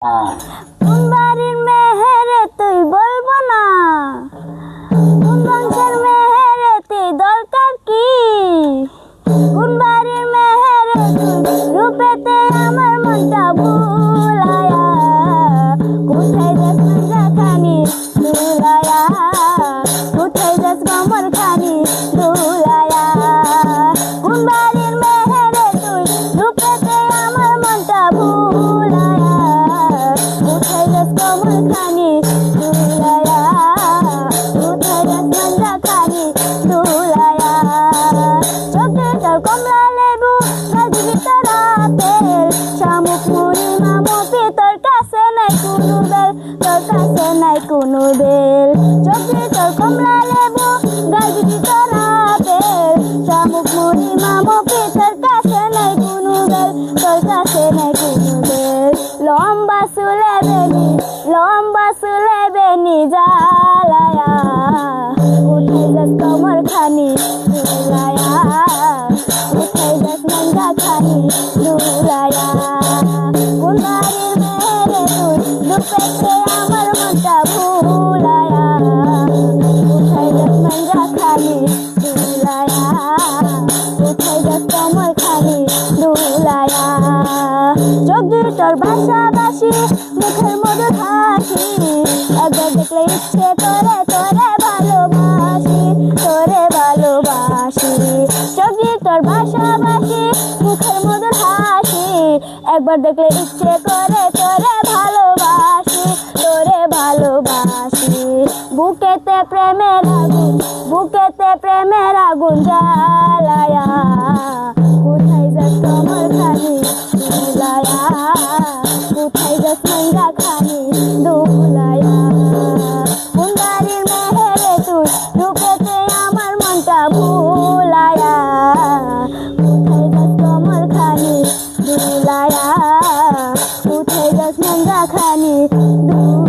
কোন বাড়ির মেহেরে তুই বলবো না, কোন বংশের মেহেরে তুই দরকার কি, কোন বাড়ির মেহেরে তুই রূপেতে আমার মনটা ভুলায়া, কোথায় যাস মনটা খানি দুলায়া, কোথায় যাস কমর খানি দুলায়া, কোন বাড়ির মেহেরে তুই রূপেতে আমার মনটা ভুলায়া, কোথায় যাস কমর খানি দুলায়া, কোথায় যাস মনটা খানি দুলায়া, চোখে তোর কমলা লেবু গাছ ভিতর আপেল, শামুক মুড়ি মামুতি তোর কাছে নাই কোনো বেল, তোর কাছে নাই কোনো বেল, চোখে তোর কমলা লেবু গাছ ভিতর আপেল, শামুক মুড়ি মামুতি তোর কাছে নাই কোনো বেল, তোর কাছে নাই কোনো বেল, লম্বা চুলে বেনি জ্বালায়া, কোথায় যাস কমর খানি দুলায়া, কোথায় যাস মনটা খানি দুলায়া, কোন বাড়ির মেহেরে তুই রূপেতে আমার মনটা ভুলায়া, কোথায় যাস মনটা খানি দুলায়া, কোথায় যাস কমর খানি দুলায়া, চোখে তোর ভাষাভাষী মুখের মধুর হাসি, একবার দেখলে ইচ্ছে করে তোরে ভালোবাসি, তোরে ভালোবাসি, চোখে তোর ভাষাভাষী মুখের মধুর হাসি, একবার দেখলে ইচ্ছে করে তোরে ভালোবাসি, তোরে ভালোবাসি, বুকেতে প্রেমের আগুন জ্বালায়া, কোথায় যাস কমর খানি দুলায়া, কোথায় যাস মনটা খানি দুলায়া, কোন বাড়ির মেহেরে তুই রূপেতে আমার মনটা ভুলায়া, কোথায় যাস কমর খানি দুলায়া, কোথায় যাস মনটা খানি দুলায়া।